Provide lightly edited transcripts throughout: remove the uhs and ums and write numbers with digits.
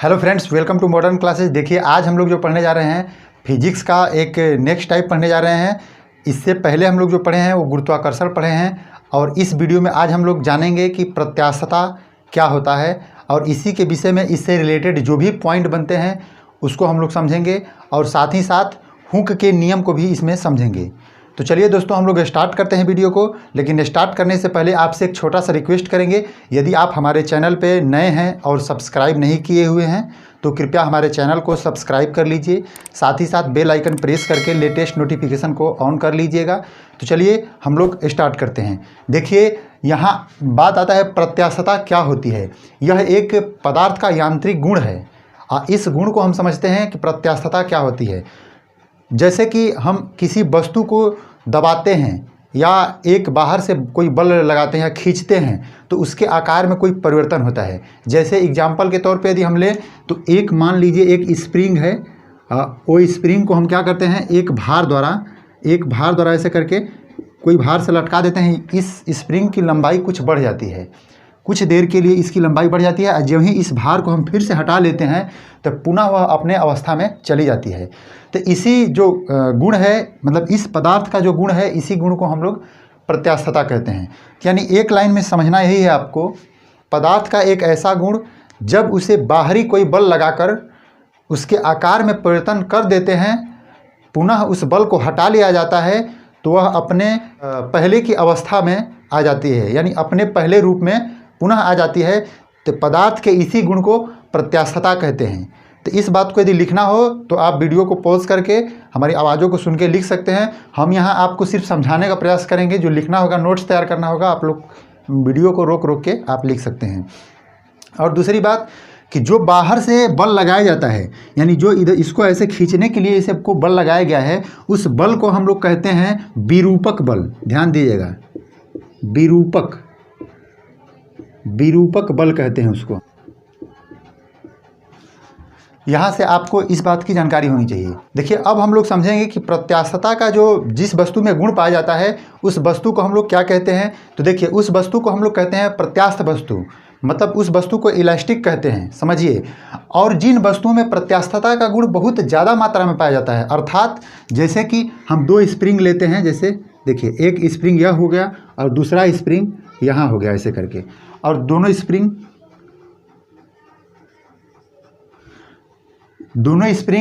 Hello friends, welcome to Modern Classes. देखिए, आज हम लोग जो पढ़ने जा रहे हैं फिजिक्स का एक नेक्स्ट टाइप पढ़ने जा रहे हैं। इससे पहले हम लोग जो पढ़े हैं वो गुरुत्वाकर्षण पढ़े हैं, और इस वीडियो में आज हम लोग जानेंगे कि प्रत्यास्थता क्या होता है, और इसी के विषय में इससे रिलेटेड जो भी पॉइंट बनते हैं उसको हम लोग समझेंगे, और साथ ही साथ हुक के नियम को भी इसमें समझेंगे। तो चलिए दोस्तों, हम लोग स्टार्ट करते हैं वीडियो को। लेकिन स्टार्ट करने से पहले आपसे एक छोटा सा रिक्वेस्ट करेंगे, यदि आप हमारे चैनल पे नए हैं और सब्सक्राइब नहीं किए हुए हैं तो कृपया हमारे चैनल को सब्सक्राइब कर लीजिए, साथ ही साथ बेल आइकन प्रेस करके लेटेस्ट नोटिफिकेशन को ऑन कर लीजिएगा। तो चलिए हम लोग स्टार्ट करते हैं। देखिए, यहाँ बात आता है प्रत्यास्थता क्या होती है। यह एक पदार्थ का यांत्रिक गुण है। इस गुण को हम समझते हैं कि प्रत्यास्थता क्या होती है। जैसे कि हम किसी वस्तु को दबाते हैं या एक बाहर से कोई बल लगाते हैं या खींचते हैं तो उसके आकार में कोई परिवर्तन होता है। जैसे एग्जाम्पल के तौर पे यदि हम लें तो एक मान लीजिए एक स्प्रिंग है, वो स्प्रिंग को हम क्या करते हैं, एक भार द्वारा ऐसे करके कोई भार से लटका देते हैं। इस स्प्रिंग की लंबाई कुछ बढ़ जाती है, कुछ देर के लिए इसकी लंबाई बढ़ जाती है। जब ही इस भार को हम फिर से हटा लेते हैं तो पुनः वह अपने अवस्था में चली जाती है। तो इसी जो गुण है, मतलब इस पदार्थ का जो गुण है, इसी गुण को हम लोग प्रत्यास्थता कहते हैं। यानी एक लाइन में समझना यही है आपको, पदार्थ का एक ऐसा गुण जब उसे बाहरी कोई बल लगाकर उसके आकार में परिवर्तन कर देते हैं, पुनः उस बल को हटा लिया जाता है तो वह अपने पहले की अवस्था में आ जाती है, यानी अपने पहले रूप में पुनः आ जाती है। तो पदार्थ के इसी गुण को प्रत्यास्थता कहते हैं। तो इस बात को यदि लिखना हो तो आप वीडियो को पॉज करके हमारी आवाज़ों को सुन के लिख सकते हैं। हम यहाँ आपको सिर्फ समझाने का प्रयास करेंगे। जो लिखना होगा, नोट्स तैयार करना होगा, आप लोग वीडियो को रोक रोक के आप लिख सकते हैं। और दूसरी बात कि जो बाहर से बल लगाया जाता है, यानी जो इधर इसको ऐसे खींचने के लिए इसे को बल लगाया गया है, उस बल को हम लोग कहते हैं विरूपक बल। ध्यान दीजिएगा, विरूपक बल कहते हैं उसको। यहाँ से आपको इस बात की जानकारी होनी चाहिए। देखिए, अब हम लोग समझेंगे कि प्रत्यास्थता का जो जिस वस्तु में गुण पाया जाता है उस वस्तु को हम लोग क्या कहते हैं। तो देखिए, उस वस्तु को हम लोग कहते हैं प्रत्यास्थ वस्तु, मतलब उस वस्तु को इलास्टिक कहते हैं, समझिए। और जिन वस्तुओं में प्रत्यास्थता का गुण बहुत ज़्यादा मात्रा में पाया जाता है, अर्थात जैसे कि हम दो स्प्रिंग लेते हैं, जैसे देखिए एक स्प्रिंग यह हो गया और दूसरा स्प्रिंग यहाँ हो गया, ऐसे करके, और दोनों स्प्रिंग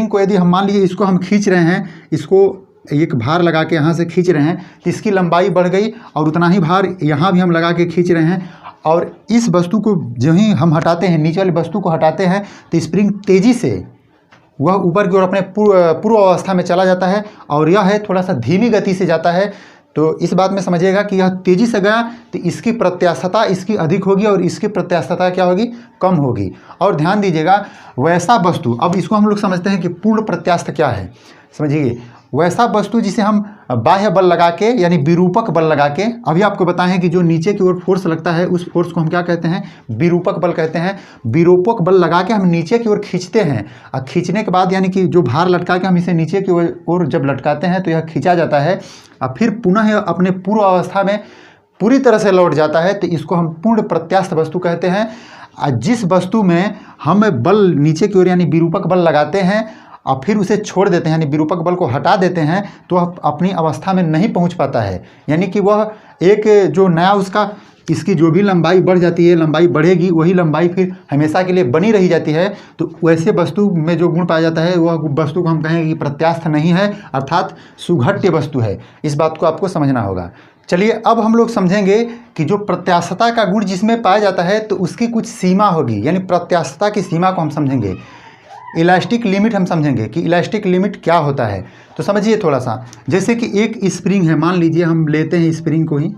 को यदि हम मान लीजिए इसको हम खींच रहे हैं, इसको एक भार लगा के यहाँ से खींच रहे हैं तो इसकी लंबाई बढ़ गई, और उतना ही भार यहाँ भी हम लगा के खींच रहे हैं। और इस वस्तु को जो ही हम हटाते हैं, नीचे वाली वस्तु को हटाते हैं, तो स्प्रिंग तेज़ी से वह ऊपर की ओर अपने पूर्व अवस्था में चला जाता है, और यह है थोड़ा सा धीमी गति से जाता है। तो इस बात में समझिएगा कि यह तेज़ी से गया तो इसकी प्रत्यास्थता इसकी अधिक होगी और इसकी प्रत्यास्थता क्या होगी, कम होगी। और ध्यान दीजिएगा, वैसा वस्तु, अब इसको हम लोग समझते हैं कि पूर्ण प्रत्यास्थ क्या है। समझिए, वैसा वस्तु जिसे हम बाह्य बल लगा के, यानी विरूपक बल लगा के, अभी आपको बताएं कि जो नीचे की ओर फोर्स लगता है उस फोर्स को हम क्या कहते हैं, विरूपक बल कहते हैं। विरूपक बल लगा के हम नीचे की ओर खींचते हैं, और खींचने के बाद यानी कि जो भार लटका के हम इसे नीचे की ओर जब लटकाते हैं तो यह खींचा जाता है, और फिर पुनः अपने पूर्व अवस्था में पूरी तरह से लौट जाता है। तो इसको हम पूर्ण प्रत्यास्थ वस्तु कहते हैं। जिस वस्तु में हम बल नीचे की ओर यानी विरूपक बल लगाते हैं और फिर उसे छोड़ देते हैं, यानी विरूपक बल को हटा देते हैं, तो वह अपनी अवस्था में नहीं पहुंच पाता है। यानी कि वह एक जो नया उसका इसकी जो भी लंबाई बढ़ जाती है, लंबाई बढ़ेगी, वही लंबाई फिर हमेशा के लिए बनी रही जाती है। तो वैसे वस्तु में जो गुण पाया जाता है वह वस्तु को हम कहेंगे कि प्रत्यास्थ नहीं है, अर्थात सुघट्य वस्तु है। इस बात को आपको समझना होगा। चलिए, अब हम लोग समझेंगे कि जो प्रत्यास्थता का गुण जिसमें पाया जाता है तो उसकी कुछ सीमा होगी, यानी प्रत्यास्थता की सीमा को हम समझेंगे। इलास्टिक लिमिट हम समझेंगे कि इलास्टिक लिमिट क्या होता है। तो समझिए थोड़ा सा, जैसे कि एक स्प्रिंग है, मान लीजिए हम लेते हैं स्प्रिंग को ही।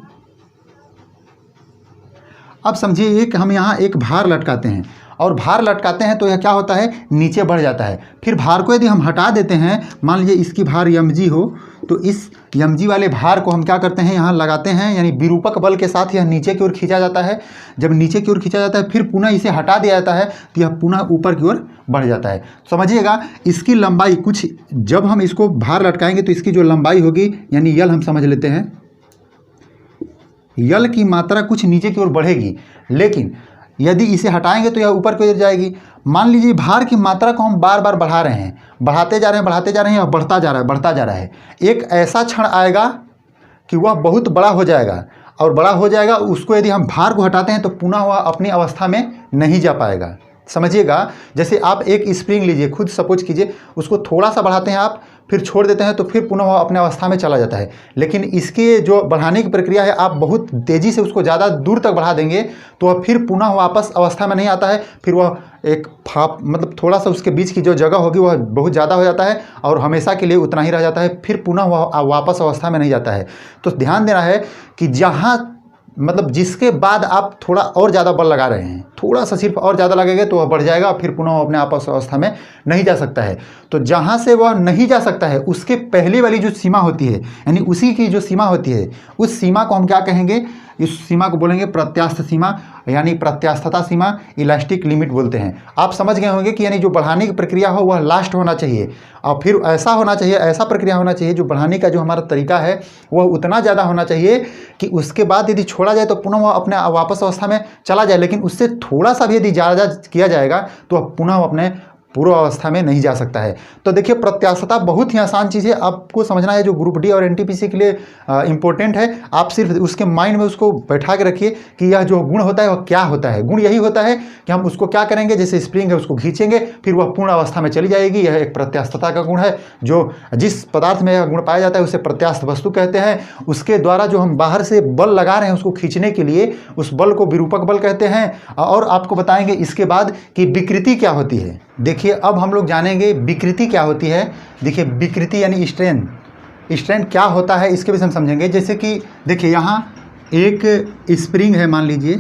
अब समझिए एक हम यहाँ एक भार लटकाते हैं, और भार लटकाते हैं तो यह क्या होता है, नीचे बढ़ जाता है। फिर भार को यदि हम हटा देते हैं, मान लीजिए इसकी भार mg हो, तो इस mg वाले भार को हम क्या करते हैं, यहाँ लगाते हैं, यानी विरूपक बल के साथ यह नीचे की ओर खींचा जाता है। जब नीचे की ओर खींचा जाता है फिर पुनः इसे हटा दिया जाता है तो यह पुनः ऊपर की ओर बढ़ जाता है। समझिएगा, इसकी लंबाई कुछ, जब हम इसको भार लटकाएंगे तो इसकी जो लंबाई होगी, यानी यल हम समझ लेते हैं, यल की मात्रा कुछ नीचे की ओर बढ़ेगी, लेकिन यदि इसे हटाएंगे तो यह ऊपर की ओर जाएगी। मान लीजिए भार की मात्रा को हम बार बार बढ़ा रहे हैं, बढ़ाते जा रहे हैं और बढ़ता जा रहा है। एक ऐसा क्षण आएगा कि वह बहुत बड़ा हो जाएगा, और बड़ा हो जाएगा, उसको यदि हम भार को हटाते हैं तो पुनः वह अपनी अवस्था में नहीं जा पाएगा। समझिएगा, जैसे आप एक स्प्रिंग लीजिए, खुद सपोज कीजिए, उसको थोड़ा सा बढ़ाते हैं आप, फिर छोड़ देते हैं तो फिर पुनः वह अपने अवस्था में चला जाता है। लेकिन इसके जो बढ़ाने की प्रक्रिया है, आप बहुत तेज़ी से उसको ज़्यादा दूर तक बढ़ा देंगे तो वह फिर पुनः वापस अवस्था में नहीं आता है। फिर वह एक फाप मतलब थोड़ा सा उसके बीच की जो जगह होगी वह बहुत ज़्यादा हो जाता है और हमेशा के लिए उतना ही रह जाता है, फिर पुनः वह वापस अवस्था में नहीं जाता है। तो ध्यान देना है कि जहाँ मतलब जिसके बाद आप थोड़ा और ज़्यादा बल लगा रहे हैं, थोड़ा सा सिर्फ और ज़्यादा लगेगा तो वह बढ़ जाएगा, फिर पुनः अपने आपस अवस्था में नहीं जा सकता है। तो जहाँ से वह नहीं जा सकता है उसके पहले वाली जो सीमा होती है, यानी उसी की जो सीमा होती है, उस सीमा को हम क्या कहेंगे? इस सीमा को बोलेंगे प्रत्यास्थ सीमा, यानी प्रत्यास्थता सीमा, इलास्टिक लिमिट बोलते हैं। आप समझ गए होंगे कि यानी जो बढ़ाने की प्रक्रिया हो वह लास्ट होना चाहिए, और फिर ऐसा होना चाहिए, ऐसा प्रक्रिया होना चाहिए जो बढ़ाने का जो हमारा तरीका है वह उतना ज़्यादा होना चाहिए कि उसके बाद यदि छोड़ा जाए तो पुनः वह अपने वापस अवस्था में चला जाए। लेकिन उससे थोड़ा सा भी यदि ज़्यादा किया जाएगा तो वह पुनः अपने पूर्व अवस्था में नहीं जा सकता है। तो देखिए, प्रत्यास्थता बहुत ही आसान चीज़ है, आपको समझना है, जो ग्रुप डी और एनटीपीसी के लिए इंपॉर्टेंट है। आप सिर्फ उसके माइंड में उसको बैठा के रखिए कि यह जो गुण होता है वह क्या होता है। गुण यही होता है कि हम उसको क्या करेंगे, जैसे स्प्रिंग है उसको खींचेंगे फिर वह पूर्ण अवस्था में चली जाएगी। यह एक प्रत्यास्थता का गुण है। जो जिस पदार्थ में यह गुण पाया जाता है उसे प्रत्यास्थ वस्तु कहते हैं। उसके द्वारा जो हम बाहर से बल लगा रहे हैं उसको खींचने के लिए, उस बल को विरूपक बल कहते हैं। और आपको बताएंगे इसके बाद कि विकृति क्या होती है। देखिए, अब हम लोग जानेंगे विकृति क्या होती है। देखिए, विकृति यानी स्ट्रेन क्या होता है इसके विषय में समझेंगे। जैसे कि देखिए, यहाँ एक स्प्रिंग है, मान लीजिए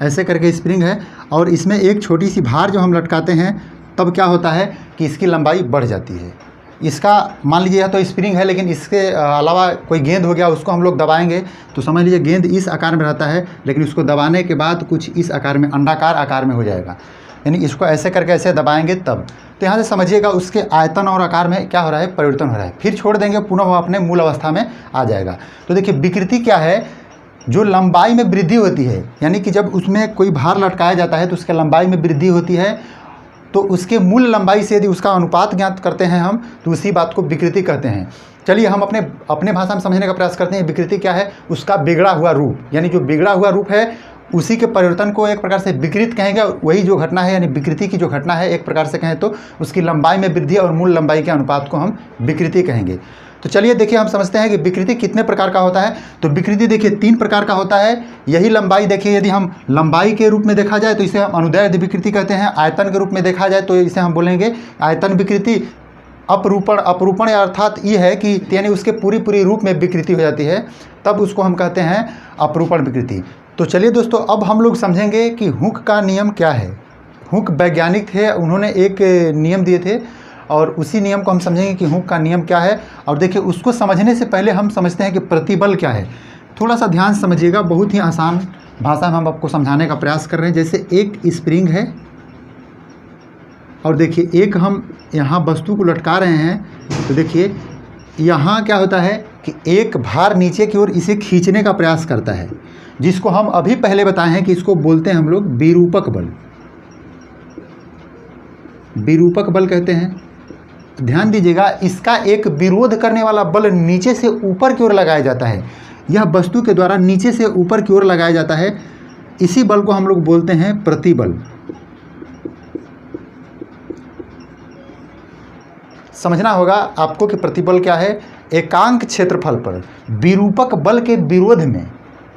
ऐसे करके स्प्रिंग है, और इसमें एक छोटी सी भार जो हम लटकाते हैं तब क्या होता है कि इसकी लंबाई बढ़ जाती है। इसका मान लीजिए यह तो स्प्रिंग है, लेकिन इसके अलावा कोई गेंद हो गया, उसको हम लोग दबाएंगे तो समझ लीजिए गेंद इस आकार में रहता है, लेकिन उसको दबाने के बाद कुछ इस आकार में, अंडाकार आकार में हो जाएगा। यानी इसको ऐसे करके ऐसे दबाएंगे तब। तो यहाँ से समझिएगा उसके आयतन और आकार में क्या हो रहा है, परिवर्तन हो रहा है। फिर छोड़ देंगे, पुनः वह अपने मूल अवस्था में आ जाएगा। तो देखिए, विकृति क्या है? जो लंबाई में वृद्धि होती है, यानी कि जब उसमें कोई भार लटकाया जाता है तो उसके लंबाई में वृद्धि होती है, तो उसके मूल लंबाई से यदि उसका अनुपात ज्ञात करते हैं हम, तो उसी बात को विकृति कहते हैं। चलिए हम अपने भाषा में समझने का प्रयास करते हैं। विकृति क्या है? उसका बिगड़ा हुआ रूप, यानी जो बिगड़ा हुआ रूप है उसी के परिवर्तन को एक प्रकार से विकृत कहेंगे। वही जो घटना है, यानी विकृति की जो घटना है, एक प्रकार से कहें तो उसकी लंबाई में वृद्धि और मूल लंबाई के अनुपात को हम विकृति कहेंगे। तो चलिए देखिए, हम समझते हैं कि विकृति कितने प्रकार का होता है। तो विकृति देखिए 3 प्रकार का होता है। यही लंबाई देखिए, यदि हम लंबाई के रूप में देखा जाए तो इसे हम अनुदैर्ध्य विकृति कहते हैं। आयतन के रूप में देखा जाए तो इसे हम बोलेंगे आयतन विकृति। अपरूपण अर्थात ये है कि यानी उसके पूरी रूप में विकृति हो जाती है, तब उसको हम कहते हैं अपरूपण विकृति। तो चलिए दोस्तों, अब हम लोग समझेंगे कि हुक का नियम क्या है। हुक वैज्ञानिक थे, उन्होंने एक नियम दिए थे और उसी नियम को हम समझेंगे कि हुक का नियम क्या है। और देखिए, उसको समझने से पहले हम समझते हैं कि प्रतिबल क्या है। थोड़ा सा ध्यान समझिएगा, बहुत ही आसान भाषा में हम आपको समझाने का प्रयास कर रहे हैं। जैसे एक स्प्रिंग है और देखिए एक हम यहाँ वस्तु को लटका रहे हैं, तो देखिए यहाँ क्या होता है कि एक भार नीचे की ओर इसे खींचने का प्रयास करता है, जिसको हम अभी पहले बताए हैं कि इसको बोलते हैं हम लोग विरूपक बल। विरूपक बल कहते हैं। ध्यान दीजिएगा, इसका एक विरोध करने वाला बल नीचे से ऊपर की ओर लगाया जाता है। यह वस्तु के द्वारा नीचे से ऊपर की ओर लगाया जाता है। इसी बल को हम लोग बोलते हैं प्रतिबल। समझना होगा आपको कि प्रतिबल क्या है। एकांक क्षेत्रफल पर विरूपक बल के विरोध में,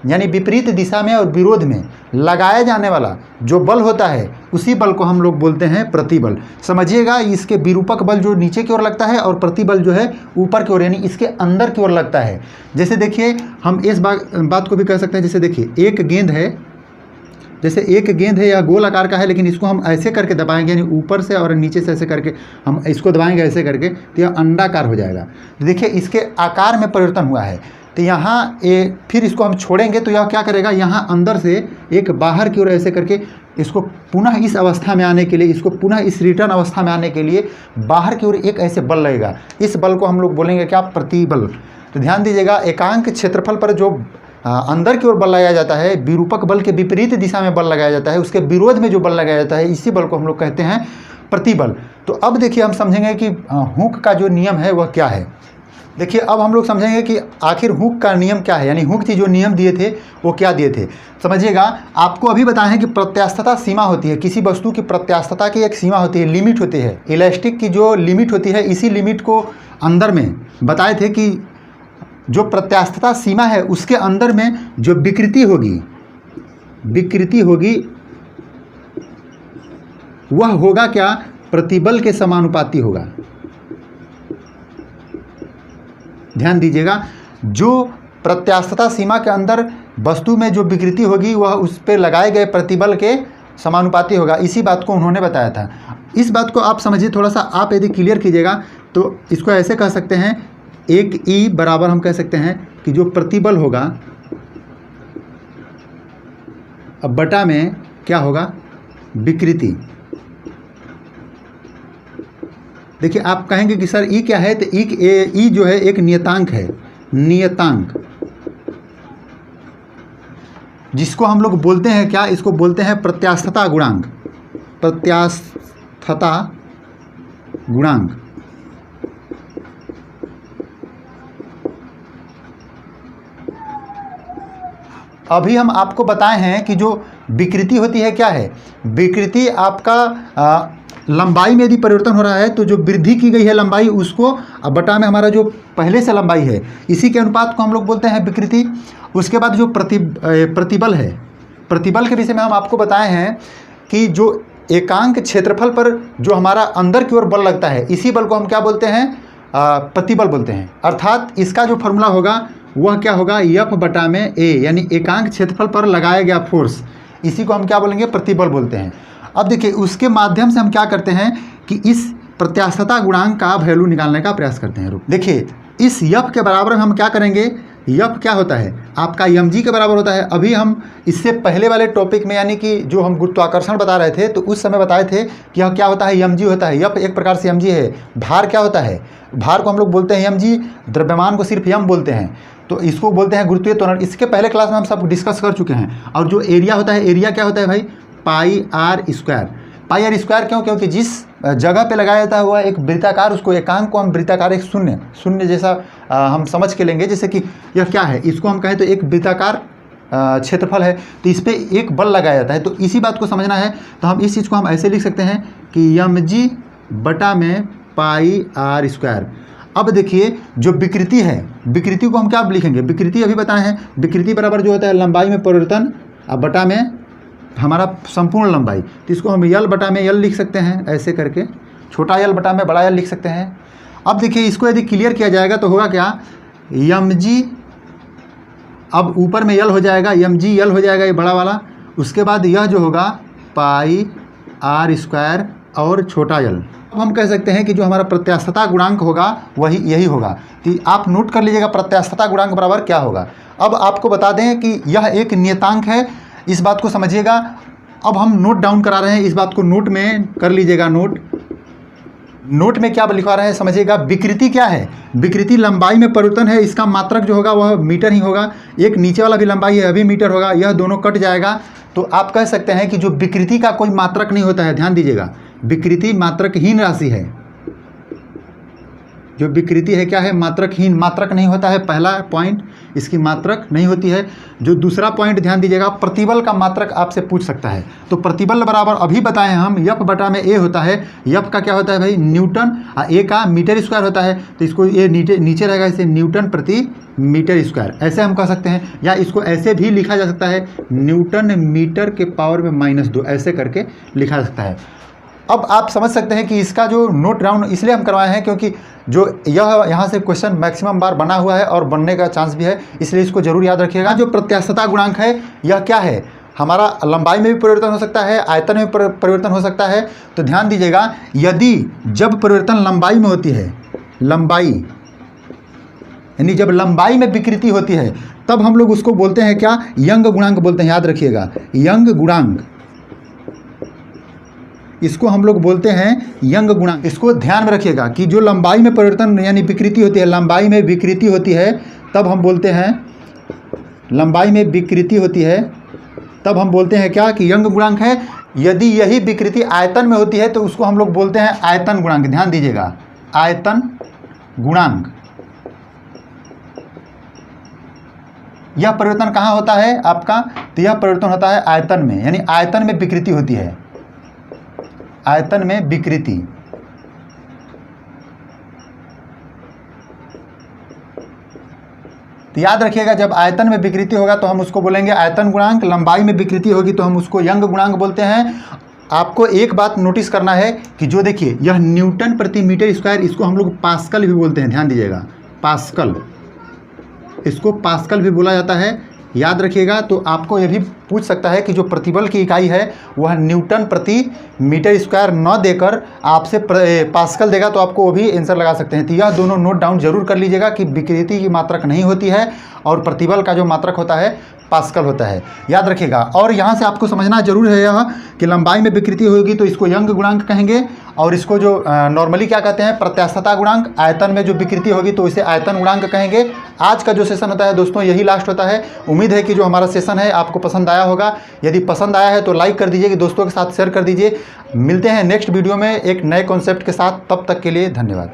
यानी विपरीत दिशा में और विरोध में लगाया जाने वाला जो बल होता है, उसी बल को हम लोग बोलते हैं प्रतिबल। समझिएगा, इसके विरूपक बल जो नीचे की ओर लगता है और प्रतिबल जो है ऊपर की ओर, यानी इसके अंदर की ओर लगता है। जैसे देखिए, हम इस बात को भी कह सकते हैं। जैसे देखिए, एक गेंद है, जैसे एक गेंद है, यह गोल आकार का है, लेकिन इसको हम ऐसे करके दबाएंगे, यानी ऊपर से और नीचे से ऐसे करके हम इसको दबाएंगे ऐसे करके, तो यह अंडाकार हो जाएगा। देखिए, इसके आकार में परिवर्तन हुआ है। तो यहाँ फिर इसको हम छोड़ेंगे तो यह क्या करेगा, यहाँ अंदर से एक बाहर की ओर ऐसे करके इसको पुनः इस अवस्था में आने के लिए, इसको पुनः इस रिटर्न अवस्था में आने के लिए बाहर की ओर एक ऐसे बल लगेगा। इस बल को हम लोग बोलेंगे क्या, प्रतिबल। तो ध्यान दीजिएगा, एकांक क्षेत्रफल पर जो अंदर की ओर बल लगाया जाता है, विरूपक बल के विपरीत दिशा में बल लगाया जाता है, उसके विरोध में जो बल लगाया जाता है, इसी बल को हम लोग कहते हैं प्रतिबल। तो अब देखिए हम समझेंगे कि हुक का जो नियम है वह क्या है। देखिए अब हम लोग समझेंगे कि आखिर हुक का नियम क्या है, यानी हुक जी जो नियम दिए थे वो क्या दिए थे। समझिएगा, आपको अभी बताएं हैं कि प्रत्यास्थता सीमा होती है, किसी वस्तु की प्रत्यास्थता की एक सीमा होती है, लिमिट होती है। इलास्टिक की जो लिमिट होती है, इसी लिमिट को अंदर में बताए थे कि जो प्रत्यास्थता सीमा है उसके अंदर में जो विकृति होगी वह होगा क्या, प्रतिबल के समानुपाती होगा। ध्यान दीजिएगा, जो प्रत्यास्थता सीमा के अंदर वस्तु में जो विकृति होगी वह उस पर लगाए गए प्रतिबल के समानुपाती होगा। इसी बात को उन्होंने बताया था। इस बात को आप समझिए थोड़ा सा, आप यदि क्लियर कीजिएगा तो इसको ऐसे कह सकते हैं, एक ई बराबर हम कह सकते हैं कि जो प्रतिबल होगा अब बटा में क्या होगा, विकृति। देखिए आप कहेंगे कि सर ई क्या है, तो ई जो है एक नियतांक है, नियतांक, जिसको हम लोग बोलते हैं क्या, इसको बोलते हैं प्रत्यास्थता गुणांक। प्रत्यास्थता गुणांक। अभी हम आपको बताए हैं कि जो विकृति होती है क्या है, विकृति आपका लंबाई में यदि परिवर्तन हो रहा है तो जो वृद्धि की गई है लंबाई, उसको अब बटा में हमारा जो पहले से लंबाई है इसी के अनुपात को हम लोग बोलते हैं विकृति। उसके बाद जो प्रतिबल है, प्रतिबल के विषय में हम आपको बताए हैं कि जो एकांक क्षेत्रफल पर जो हमारा अंदर की ओर बल लगता है, इसी बल को हम क्या बोलते हैं, प्रतिबल बोलते हैं। अर्थात इसका जो फॉर्मूला होगा वह क्या होगा, F बटा में A, यानी एकांक क्षेत्रफल पर लगाया गया फोर्स, इसी को हम क्या बोलेंगे, प्रतिबल बोलते हैं। अब देखिए उसके माध्यम से हम क्या करते हैं कि इस प्रत्यास्थता गुणांक का वैल्यू निकालने का प्रयास करते हैं। देखिए इस F के बराबर हम क्या करेंगे, F क्या होता है आपका mg के बराबर होता है। अभी हम इससे पहले वाले टॉपिक में यानी कि जो हम गुरुत्वाकर्षण बता रहे थे तो उस समय बताए थे कि यह क्या होता है, mg होता है। F एक प्रकार से mg है। भार क्या होता है, भार को हम लोग बोलते हैं mg, द्रव्यमान को सिर्फ m बोलते हैं, तो इसको बोलते हैं गुरुत्वीय त्वरण। इसके पहले क्लास में हम सब डिस्कस कर चुके हैं। और जो एरिया होता है, एरिया क्या होता है भाई, pi r square. Pi r square क्यों, क्योंकि जिस जगह पे लगाया जाता है हुआ एक वृत्ताकार, उसको एकांक को हम वृत्ताकार, एक शून्य जैसा हम समझ के लेंगे। जैसे कि यह क्या है, इसको हम कहें तो एक वृत्ताकार क्षेत्रफल है, तो इस पर एक बल लगाया जाता है। तो इसी बात को समझना है तो हम इस चीज़ को हम ऐसे लिख सकते हैं कि mg बटा में पाई आर स्क्वायर। अब देखिए जो विकृति है, विकृति को हम क्या लिखेंगे, विकृति अभी बताए हैं, विकृति बराबर जो होता है लंबाई में परिवर्तन अब बटा में हमारा संपूर्ण लंबाई। तो इसको हम यल बटा में यल लिख सकते हैं, ऐसे करके छोटा यल बटा में बड़ा यल लिख सकते हैं। अब देखिए इसको यदि क्लियर किया जाएगा तो होगा क्या, mg, अब ऊपर में यल हो जाएगा, mg यल हो जाएगा ये बड़ा वाला। उसके बाद यह जो होगा पाई आर स्क्वायर और छोटा यल। अब हम कह सकते हैं कि जो हमारा प्रत्यास्थता गुणांक होगा वही यही होगा। तो आप नोट कर लीजिएगा प्रत्यास्थता गुणांक बराबर क्या होगा। अब आपको बता दें कि यह एक नियतांक है, इस बात को समझिएगा। अब हम नोट डाउन करा रहे हैं, इस बात को नोट में कर लीजिएगा। नोट में क्या लिखवा रहे हैं समझिएगा। विकृति क्या है, विकृति लंबाई में परिवर्तन है, इसका मात्रक जो होगा वह मीटर ही होगा। एक नीचे वाला भी लंबाई है, अभी मीटर होगा, यह दोनों कट जाएगा। तो आप कह सकते हैं कि जो विकृति का कोई मात्रक नहीं होता है, ध्यान दीजिएगा, विकृति मात्रकहीन राशि है। जो विकृति है क्या है, मात्रकहीन, मात्रक नहीं होता है, पहला पॉइंट इसकी मात्रक नहीं होती है। जो दूसरा पॉइंट ध्यान दीजिएगा, प्रतिबल का मात्रक आपसे पूछ सकता है। तो प्रतिबल बराबर अभी बताए हम F बटा में A होता है। F का क्या होता है भाई, न्यूटन, A का मीटर स्क्वायर होता है। तो इसको ये नीचे रहेगा, इसे न्यूटन प्रति मीटर स्क्वायर ऐसे हम कह सकते हैं, या इसको ऐसे भी लिखा जा सकता है, न्यूटन मीटर के पावर में -2 ऐसे करके लिखा जा सकता है। अब आप समझ सकते हैं कि इसका जो नोट डाउन इसलिए हम करवाए हैं क्योंकि जो यह यहाँ से क्वेश्चन मैक्सिमम बार बना हुआ है और बनने का चांस भी है, इसलिए इसको जरूर याद रखिएगा। जो प्रत्यास्थता गुणांक है यह क्या है, हमारा लंबाई में भी परिवर्तन हो सकता है, आयतन में परिवर्तन हो सकता है। तो ध्यान दीजिएगा, यदि जब परिवर्तन लंबाई में होती है, लंबाई यानी जब लंबाई में विकृति होती है, तब हम लोग उसको बोलते हैं क्या, यंग गुणांक बोलते हैं। याद रखिएगा, यंग गुणांक, इसको हम लोग बोलते हैं यंग गुणांक। इसको ध्यान में रखिएगा कि जो लंबाई में परिवर्तन यानी विकृति होती है, लंबाई में विकृति होती है, तब हम बोलते हैं लंबाई में विकृति होती है तब हम बोलते हैं क्या कि यंग गुणांक है। यदि यही विकृति आयतन में होती है तो उसको हम लोग बोलते हैं आयतन गुणांक। ध्यान दीजिएगा, आयतन गुणांक। यह परिवर्तन कहाँ होता है आपका? तो यह परिवर्तन होता है आयतन में, यानी आयतन में विकृति होती है, आयतन में विकृति। तो याद रखिएगा, जब आयतन में विकृति होगा तो हम उसको बोलेंगे आयतन गुणांक, लंबाई में विकृति होगी तो हम उसको यंग गुणांक बोलते हैं। आपको एक बात नोटिस करना है कि जो देखिए यह न्यूटन प्रति मीटर स्क्वायर, इसको हम लोग पास्कल भी बोलते हैं। ध्यान दीजिएगा, पास्कल, इसको पास्कल भी बोला जाता है, याद रखिएगा। तो आपको यह भी पूछ सकता है कि जो प्रतिबल की इकाई है वह न्यूटन प्रति मीटर स्क्वायर न देकर आपसे पास्कल देगा तो आपको वो भी आंसर लगा सकते हैं। तो यह दोनों नोट डाउन जरूर कर लीजिएगा कि विकृति की मात्रक नहीं होती है और प्रतिबल का जो मात्रक होता है पास्कल होता है, याद रखिएगा। और यहाँ से आपको समझना जरूर है यह कि लंबाई में विकृति होगी तो इसको यंग गुणांक कहेंगे, और इसको जो नॉर्मली क्या कहते हैं प्रत्यास्थता गुणांक। आयतन में जो विकृति होगी तो इसे आयतन गुणांक कहेंगे। आज का जो सेशन होता है दोस्तों यही लास्ट होता है। उम्मीद है कि जो हमारा सेशन है आपको पसंद आया होगा। यदि पसंद आया है तो लाइक कर दीजिए, कि दोस्तों के साथ शेयर कर दीजिए। मिलते हैं नेक्स्ट वीडियो में एक नए कॉन्सेप्ट के साथ, तब तक के लिए धन्यवाद।